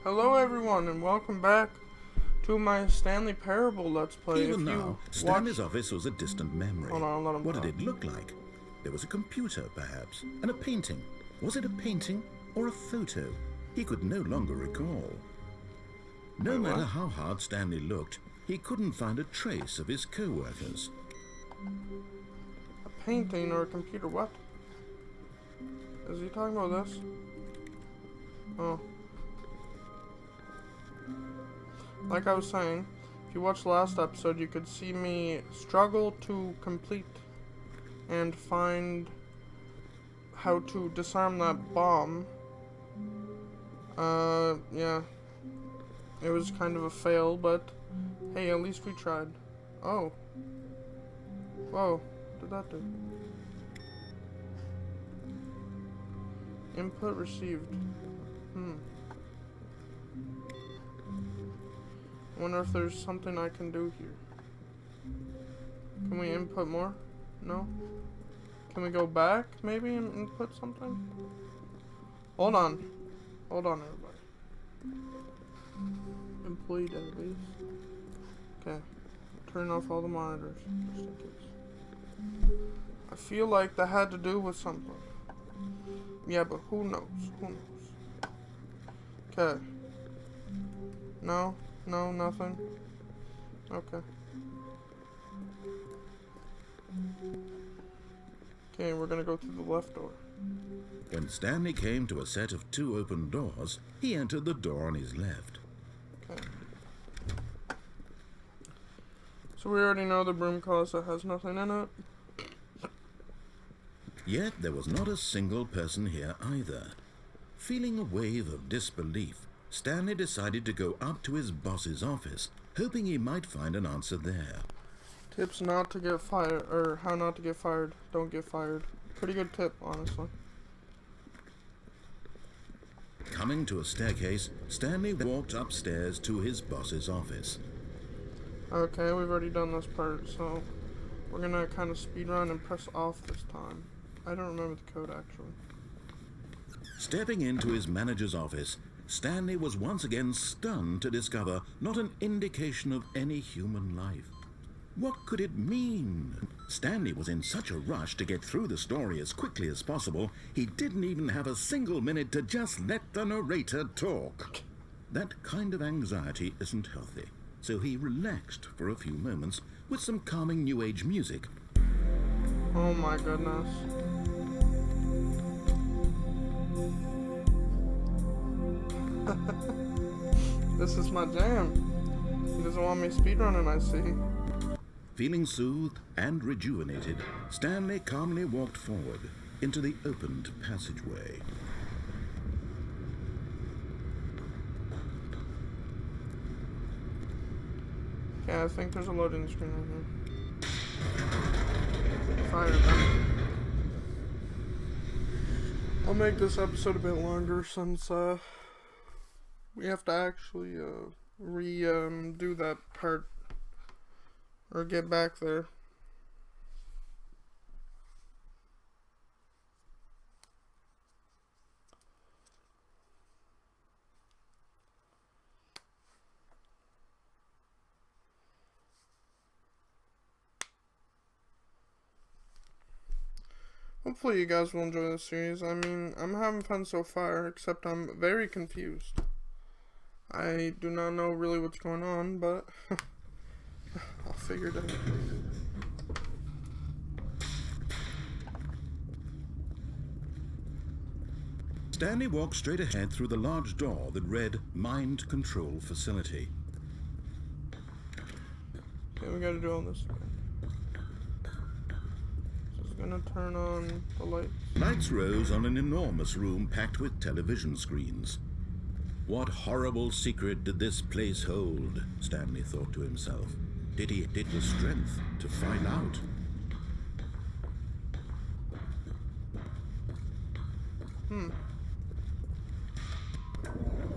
Hello everyone and welcome back to my Stanley Parable Let's Play. Even now, Stanley's office was a distant memory. Hold on, let him What talk. did it look like? There was a computer, perhaps, and a painting. Was it a painting or a photo? He could no longer recall. No matter how hard Stanley looked, he couldn't find a trace of his co-workers. A painting or a computer? What? Is he talking about this? Oh. Like I was saying, if you watched the last episode, you could see me struggle to complete and find how to disarm that bomb. Yeah. It was kind of a fail, but hey, at least we tried. Oh. Whoa. What did that do? Input received. I wonder if there's something I can do here. Can we input more? No? Can we go back, maybe, and input something? Hold on. Hold on, everybody. Employee database. Okay. Turn off all the monitors, just in case. I feel like that had to do with something. Yeah, but who knows? Who knows? Okay. No? No, nothing? Okay. Okay, we're gonna go through the left door. When Stanley came to a set of 2 open doors, he entered the door on his left. Okay. So we already know the broom closet has nothing in it. Yet there was not a single person here either. Feeling a wave of disbelief, Stanley decided to go up to his boss's office, hoping he might find an answer there. Tips not to get fired, or how not to get fired. Don't get fired. Pretty good tip, honestly. Coming to a staircase, Stanley walked upstairs to his boss's office. Okay, we've already done this part, so we're gonna kind of speed run and press off this time. I don't remember the code, actually. Stepping into his manager's office, Stanley was once again stunned to discover not an indication of any human life. What could it mean? Stanley was in such a rush to get through the story as quickly as possible, he didn't even have a single minute to just let the narrator talk. That kind of anxiety isn't healthy, so he relaxed for a few moments with some calming New Age music. Oh my goodness. This is my jam. He doesn't want me speedrunning, I see. Feeling soothed and rejuvenated, Stanley calmly walked forward into the opened passageway. Okay, I think there's a loading screen right here. Fire them. I'll make this episode a bit longer since we have to actually do that part or get back there. Hopefully you guys will enjoy this series. I mean, I'm having fun so far, except I'm very confused. I do not know really what's going on, but I'll figure it out. Stanley walked straight ahead through the large door that read Mind Control Facility. Okay, we gotta do all this again. Just gonna turn on the lights. Lights rose on an enormous room packed with television screens. What horrible secret did this place hold? Stanley thought to himself. Did he have the strength to find out?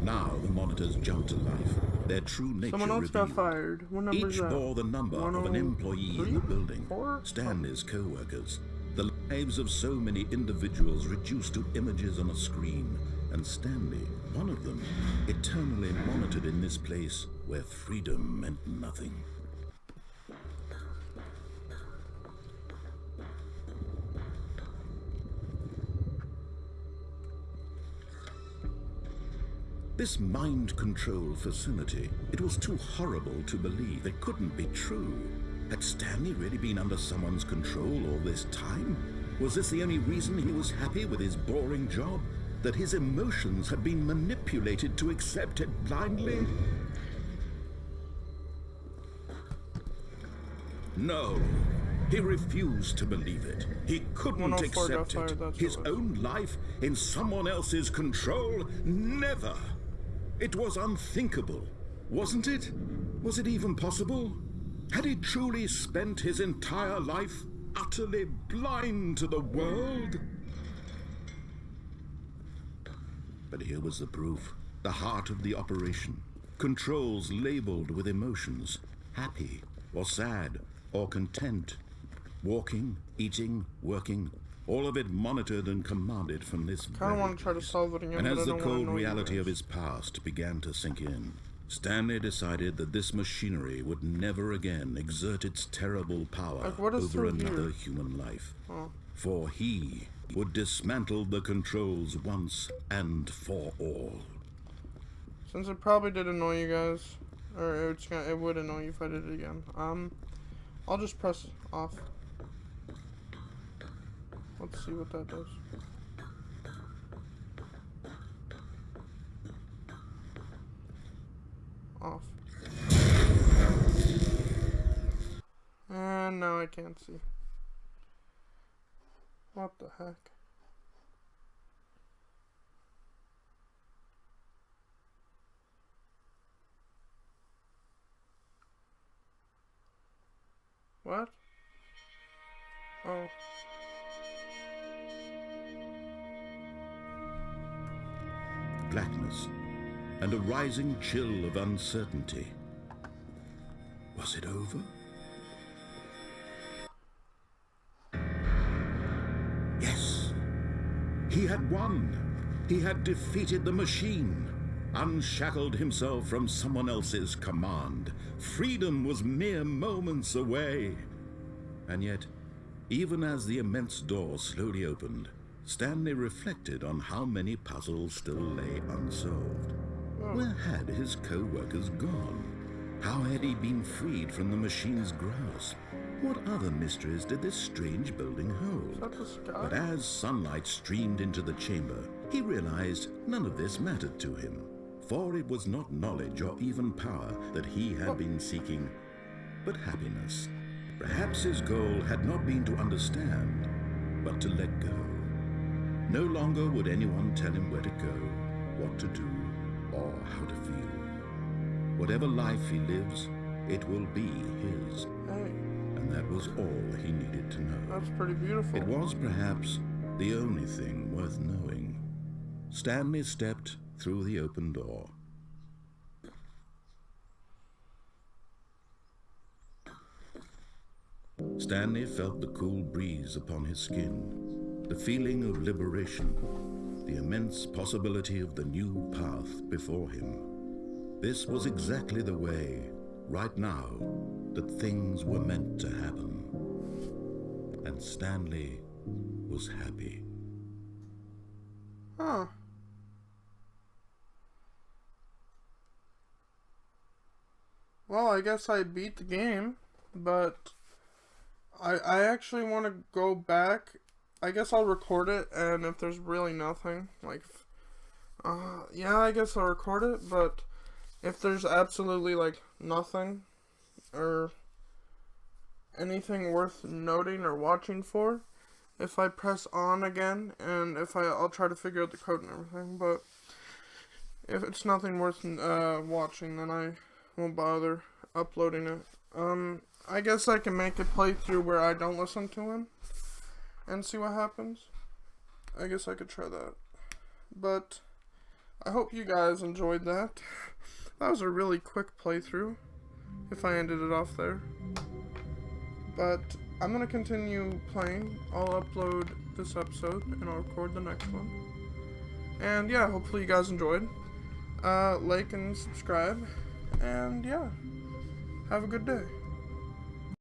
Now the monitors jumped to life. Their true nature Someone else revealed. got fired. What number is Each that? bore the number of an employee in the building. 4? Stanley's co-workers. The lives of so many individuals reduced to images on a screen. And Stanley, one of them, eternally monitored in this place where freedom meant nothing. This mind control facility, it was too horrible to believe. It couldn't be true. Had Stanley really been under someone's control all this time? Was this the only reason he was happy with his boring job? That his emotions had been manipulated to accept it blindly? No. He refused to believe it. He couldn't accept it. His own life in someone else's control? Never. It was unthinkable, wasn't it? Was it even possible? Had he truly spent his entire life utterly blind to the world? But here was the proof. The heart of the operation. Controls labeled with emotions. Happy, or sad, or content. Walking, eating, working. All of it monitored and commanded from this I kind of want to try to solve it again, and as the cold reality of his past began to sink in, Stanley decided that this machinery would never again exert its terrible power over another human life. For he would dismantle the controls once and for all. Since it probably did annoy you guys, or it would annoy you if I did it again, I'll just press off. Let's see what that does. Off. And now I can't see. What the heck? What? Oh. Blackness and a rising chill of uncertainty. Was it over? Yes. He had won. He had defeated the machine, unshackled himself from someone else's command. Freedom was mere moments away. And yet, even as the immense door slowly opened, Stanley reflected on how many puzzles still lay unsolved. Where had his co-workers gone? How had he been freed from the machine's grasp? What other mysteries did this strange building hold? But as sunlight streamed into the chamber, he realized none of this mattered to him. For it was not knowledge or even power that he had been seeking, but happiness. Perhaps his goal had not been to understand, but to let go. No longer would anyone tell him where to go, what to do, or how to feel. Whatever life he lives, it will be his. And that was all he needed to know. That's pretty beautiful. It was perhaps the only thing worth knowing. Stanley stepped through the open door. Stanley felt the cool breeze upon his skin, the feeling of liberation, the immense possibility of the new path before him. This was exactly the way, right now, that things were meant to happen. And Stanley was happy. Huh. Well, I guess I beat the game, but I actually want to go back. I guess I'll record it, and if there's really nothing, like, yeah, I guess I'll record it, but if there's absolutely, like, nothing, or anything worth noting or watching for, if I press on again, and I'll try to figure out the code and everything, but if it's nothing worth watching, then I won't bother uploading it. I guess I can make a playthrough where I don't listen to him and see what happens. I guess I could try that. But I hope you guys enjoyed that. That was a really quick playthrough, if I ended it off there. But I'm going to continue playing. I'll upload this episode and I'll record the next one. And yeah, hopefully you guys enjoyed. like and subscribe. And yeah, have a good day.